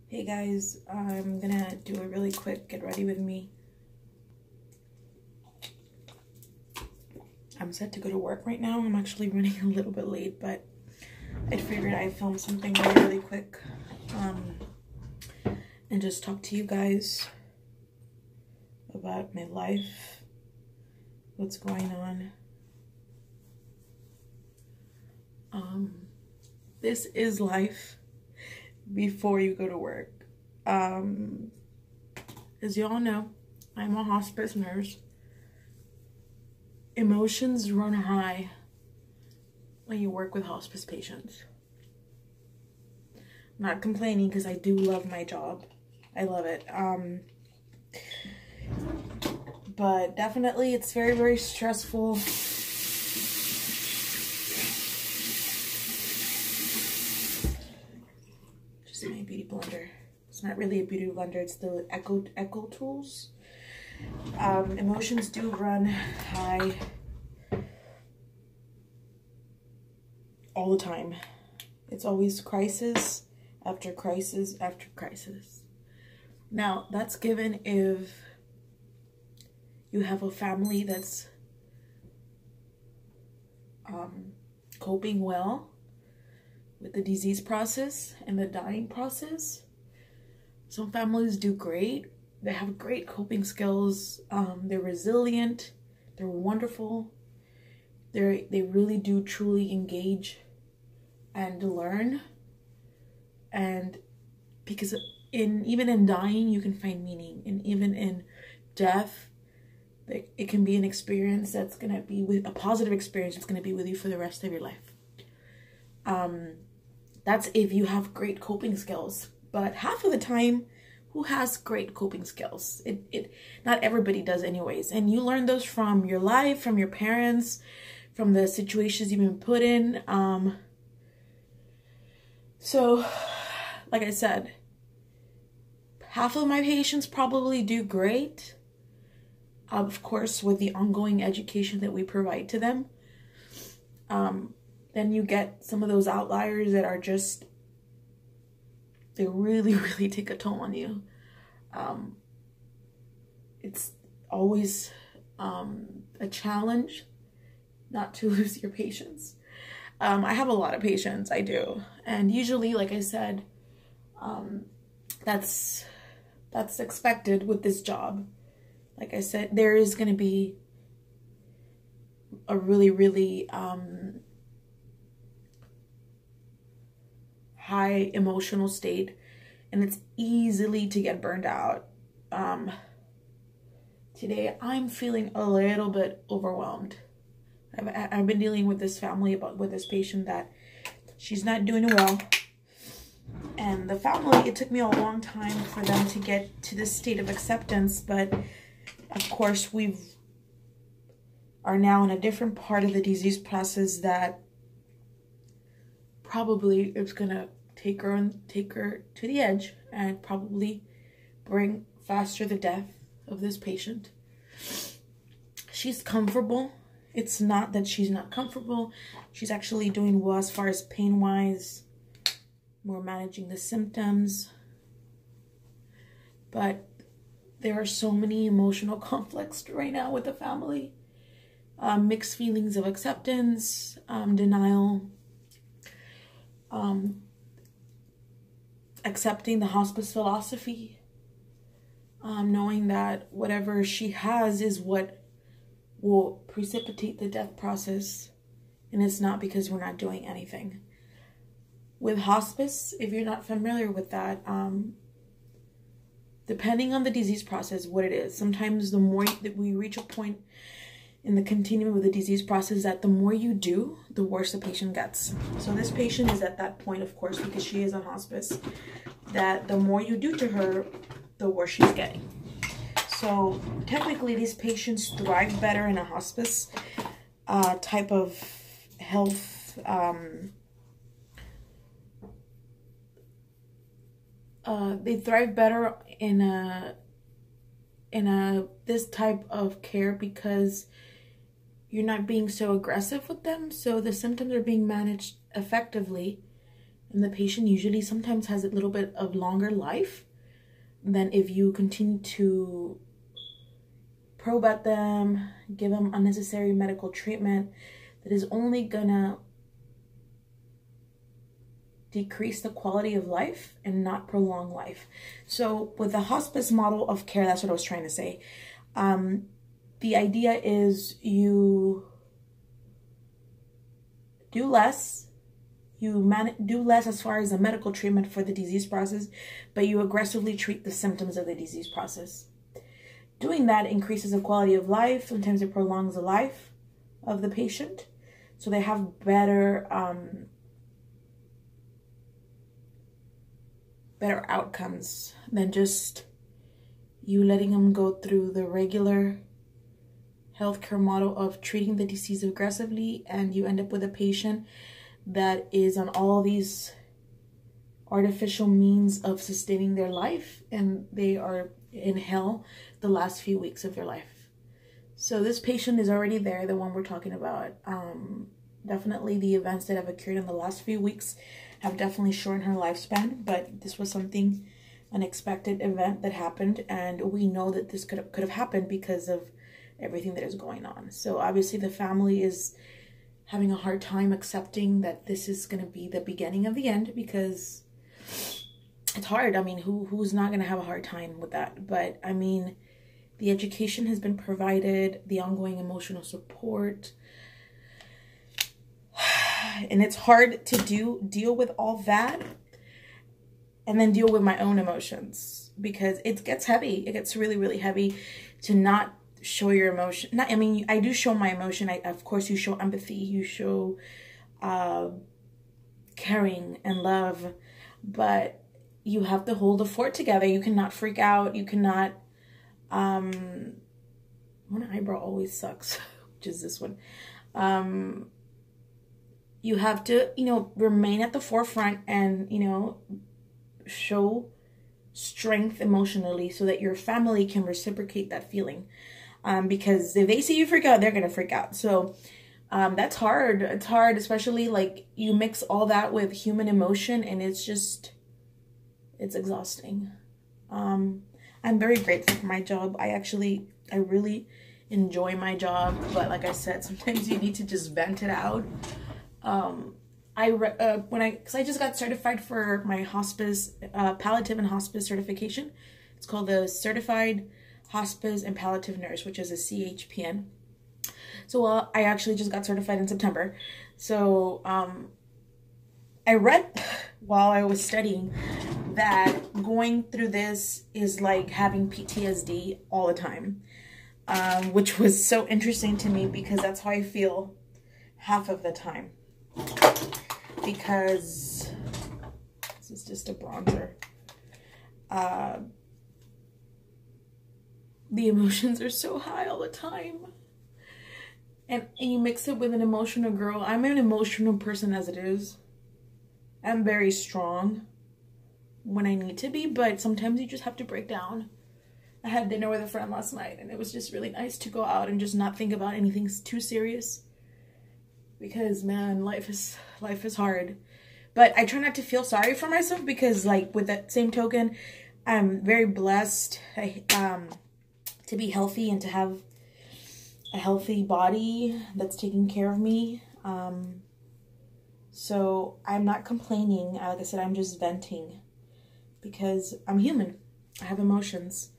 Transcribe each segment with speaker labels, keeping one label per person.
Speaker 1: Hey guys, I'm gonna do a really quick get ready with me. I'm set to go to work right now. I'm actually running a little bit late, but I figured I'd film something really quick and just talk to you guys about my life, what's going on. This is life before you go to work. As you all know, I'm a hospice nurse. Emotions run high when you work with hospice patients. I'm not complaining because I do love my job. I love it. But definitely it's very, very stressful. Just my beauty blender. It's not really a beauty blender, it's the Echo Tools. Emotions do run high all the time. It's always crisis after crisis after crisis. Now, that's given if you have a family that's coping well with the disease process and the dying process. Some families do great. They have great coping skills. They're resilient. They're wonderful. They really do truly engage and learn. And because even in dying, you can find meaning. And even in death, it can be an experience that's going to be a positive experience that's going to be with you for the rest of your life. That's if you have great coping skills. But half of the time, who has great coping skills? Not everybody does anyways. And you learn those from your life, from your parents, from the situations you've been put in. So, like I said, half of my patients probably do great. Of course, with the ongoing education that we provide to them. Then you get some of those outliers that are just, they really, really take a toll on you. It's always a challenge not to lose your patience. I have a lot of patients, I do. And usually, like I said, that's expected with this job. Like I said, there is going to be a really, really high emotional state, and it's easily to get burned out. Today I'm feeling a little bit overwhelmed. I've been dealing with this family with this patient that she's not doing well, and the family, it took me a long time for them to get to this state of acceptance, but of course we are now in a different part of the disease process that probably is gonna take her to the edge and probably bring faster the death of this patient. She's comfortable. It's not that she's not comfortable. She's actually doing well as far as pain-wise. We're managing the symptoms. But there are so many emotional conflicts right now with the family. Mixed feelings of acceptance, denial, accepting the hospice philosophy, knowing that whatever she has is what will precipitate the death process, and it's not because we're not doing anything. With hospice, if you're not familiar with that, depending on the disease process, what it is, sometimes the more that we reach a point in the continuum of the disease process that the more you do, the worse the patient gets. So this patient is at that point, of course, because she is on hospice, that the more you do to her, the worse she's getting. So technically these patients thrive better in a hospice type of health they thrive better in this type of care because you're not being so aggressive with them, so the symptoms are being managed effectively And the patient usually sometimes has a little bit of longer life than if you continue to probe at them, give them unnecessary medical treatment that is only gonna decrease the quality of life and not prolong life. So with the hospice model of care, that's what I was trying to say. The idea is you do less, do less as far as the medical treatment for the disease process, but you aggressively treat the symptoms of the disease process. Doing that increases the quality of life. Sometimes it prolongs the life of the patient, so they have better outcomes than just you letting them go through the regular healthcare model of treating the disease aggressively, and you end up with a patient that is on all these artificial means of sustaining their life, and they are in hell the last few weeks of their life. So this patient is already there, the one we're talking about. Definitely the events that have occurred in the last few weeks have definitely shortened her lifespan, but this was something unexpected event that happened, and we know that this could have happened because of everything that is going on. So obviously the family is having a hard time accepting that this is going to be the beginning of the end, because it's hard. I mean, who's not going to have a hard time with that? But I mean, the education has been provided, the ongoing emotional support, and it's hard to deal with all that and then deal with my own emotions, because it gets heavy. It gets really, really heavy to not show your emotion. I mean, I do show my emotion. Of course, you show empathy, you show caring and love, but you have to hold the fort together. You cannot freak out. You cannot, one eyebrow always sucks, which is this one. You have to, remain at the forefront and, show strength emotionally so that your family can reciprocate that feeling. Because if they see you freak out, they're going to freak out. So that's hard. It's hard, especially like you mix all that with human emotion, and it's exhausting. I'm very grateful for my job. I really enjoy my job, but like I said, sometimes you need to just vent it out. Because I just got certified for my hospice, palliative and hospice certification. It's called the Certified Hospice and Palliative Nurse, which is a CHPN. So I actually just got certified in September. So I read while I was studying that going through this is like having PTSD all the time, which was so interesting to me, because that's how I feel half of the time. Because this is just a bronzer. The emotions are so high all the time. And you mix it with an emotional girl. I'm an emotional person as it is. I'm very strong when I need to be, but sometimes you just have to break down. I had dinner with a friend last night, and it was just really nice to go out and just not think about anything too serious. Because, man, life is hard. But I try not to feel sorry for myself, because, like, with that same token, I'm very blessed to be healthy and to have a healthy body that's taking care of me. So I'm not complaining. Like I said, I'm just venting, because I'm human. I have emotions.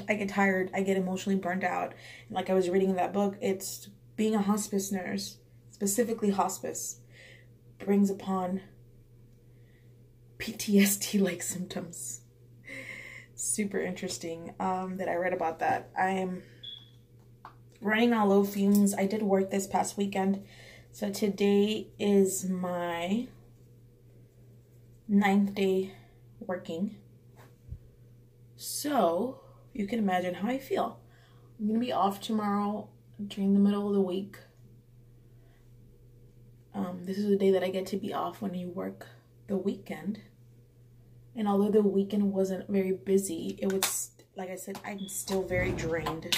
Speaker 1: I get tired. I get emotionally burned out. And like I was reading in that book, it's being a hospice nurse, specifically hospice, brings upon PTSD-like symptoms. Super interesting that I read about that. I am running on low fumes. I did work this past weekend. So today is my 9th day working. So you can imagine how I feel. I'm going to be off tomorrow during the middle of the week. This is the day that I get to be off when you work the weekend. And although the weekend wasn't very busy, it was, like I said, I'm still very drained.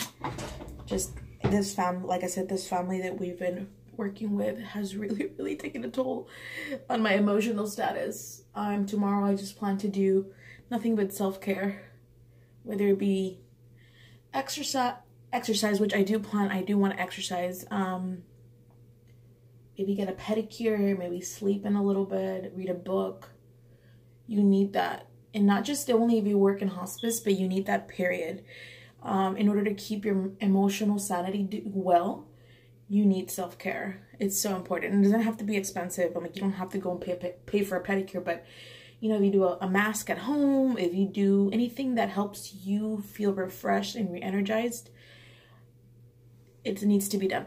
Speaker 1: Just this family, like I said, this family that we've been working with has really taken a toll on my emotional status. Tomorrow I just plan to do nothing but self-care, whether it be exercise, which I do want to exercise. Maybe get a pedicure, maybe sleep in a little bit, read a book. You need that. And not just only if you work in hospice, but you need that period. In order to keep your emotional sanity well, you need self-care. It's so important. And it doesn't have to be expensive. I'm like, you don't have to go and pay for a pedicure, but you know, if you do a mask at home, if you do anything that helps you feel refreshed and re-energized, it needs to be done.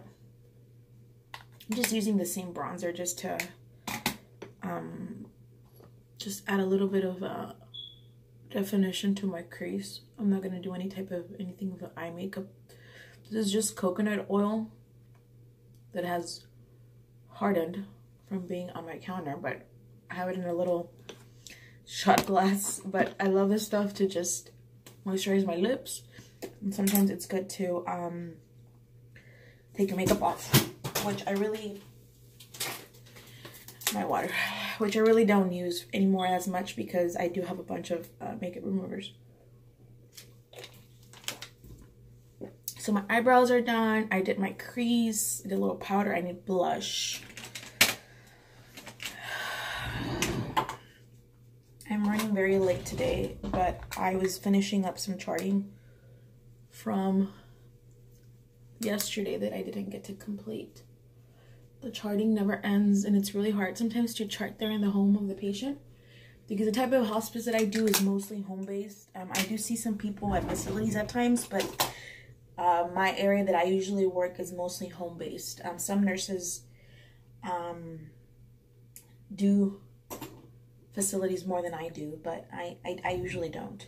Speaker 1: I'm just using the same bronzer just to just add a little bit of definition to my crease. I'm not going to do anything with eye makeup. This is just coconut oil that has hardened from being on my counter, but I have it in a little shot glass. But I love this stuff to just moisturize my lips, and sometimes it's good to take your makeup off, which I really don't use anymore as much because I do have a bunch of makeup removers. So my eyebrows are done. I did my crease, did a little powder. I need blush. I'm running very late today, but I was finishing up some charting from yesterday that I didn't get to complete. The charting never ends, and it's really hard sometimes to chart there in the home of the patient, because the type of hospice that I do is mostly home-based. I do see some people at facilities at times, but my area that I usually work is mostly home-based. Some nurses do facilities more than I do, but I usually don't.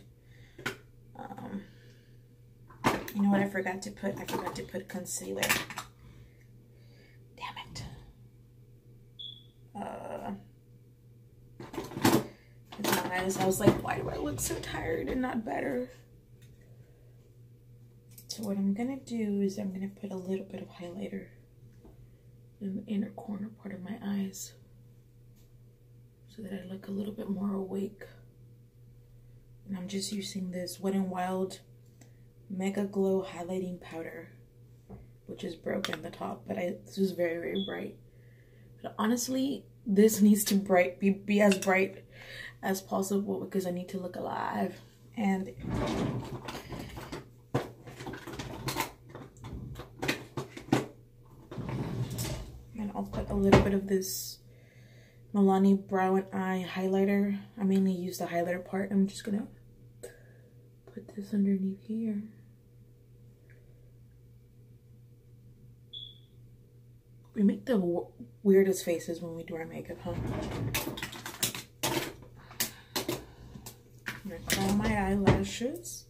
Speaker 1: You know what I forgot to put? I forgot to put concealer. Damn it. I was like, why do I look so tired and not better? So what I'm gonna do is I'm gonna put a little bit of highlighter in the inner corner part of my eyes so that I look a little bit more awake. And I'm just using this Wet n Wild Mega Glow highlighting powder, which is broken at the top, but this is very bright. But honestly, this needs to be as bright as possible because I need to look alive. And I'll put a little bit of this Milani Brow and Eye highlighter. I mainly use the highlighter part. I'm just gonna put this underneath here. We make the weirdest faces when we do our makeup, huh? I'm gonna curl my eyelashes.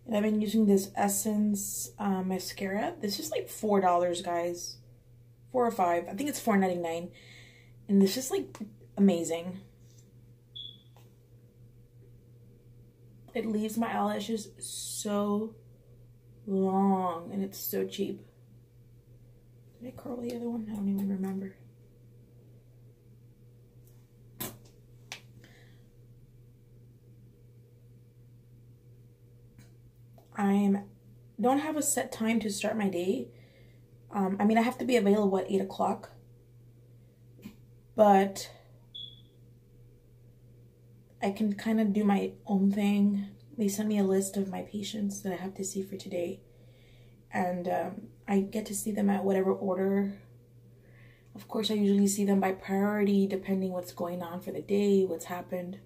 Speaker 1: And I've been using this Essence mascara. This is like $4, guys. 4 or 5. I think it's $4.99. And this is like amazing. It leaves my eyelashes so long, and it's so cheap. Did I curl the other one? I don't even remember. I don't have a set time to start my day. I mean, I have to be available at 8 o'clock, but I can kind of do my own thing. They send me a list of my patients that I have to see for today, and I get to see them at whatever order. Of course, I usually see them by priority, depending what's going on for the day, what's happened.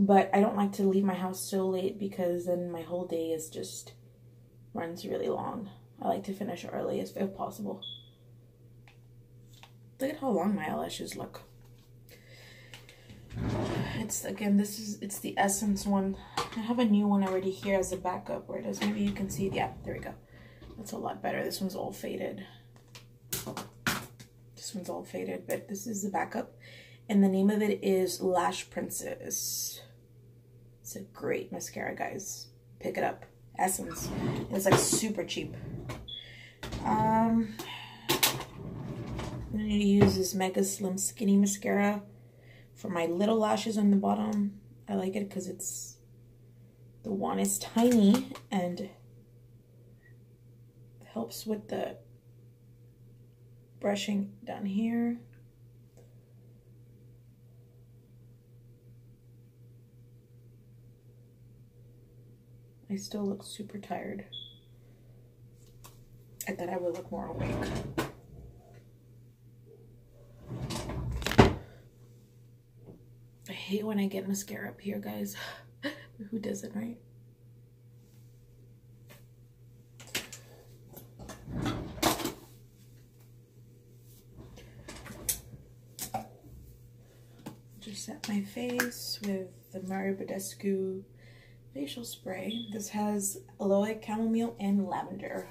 Speaker 1: But I don't like to leave my house so late because then my whole day is just runs really long. I like to finish early if possible. Look at how long my eyelashes look. It's the Essence one. I have a new one already here as a backup where it is. Maybe you can see it. Yeah, there we go. That's a lot better. This one's all faded. This one's all faded, but this is the backup. and the name of it is Lash Princess. It's a great mascara, guys. Pick it up. Essence. It's like super cheap. I'm going to use this Mega Slim Skinny Mascara for my little lashes on the bottom. I like it because the wand is tiny and helps with the brushing down here. I still look super tired. I thought I would look more awake. I hate when I get mascara up here, guys. Who doesn't, right? Just set my face with the Mario Badescu facial spray. This has aloe, chamomile, and lavender.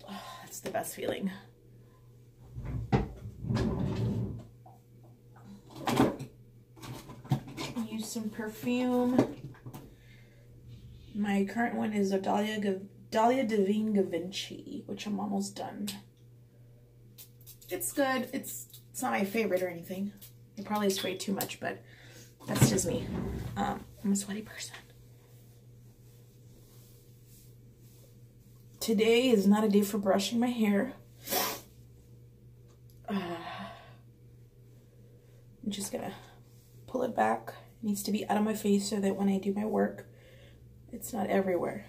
Speaker 1: Oh, that's the best feeling. Use some perfume. My current one is a Dahlia Divine Givenchy, which I'm almost done. It's good. It's not my favorite or anything. I probably sprayed too much, but that's just me. I'm a sweaty person. Today is not a day for brushing my hair. I'm just gonna pull it back. It needs to be out of my face so that when I do my work, it's not everywhere.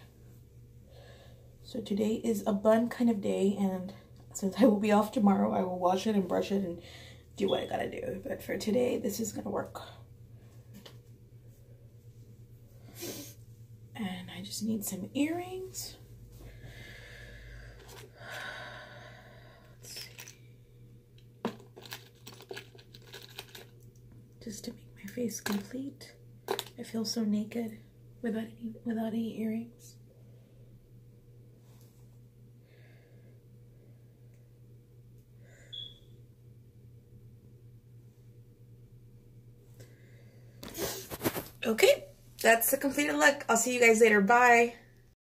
Speaker 1: So today is a bun kind of day, and since I will be off tomorrow, I will wash it and brush it and do what I gotta do. But for today, this is gonna work. And I just need some earrings. Let's see. Just to make my face complete. I feel so naked without any earrings. Okay, that's the completed look. I'll see you guys later. Bye.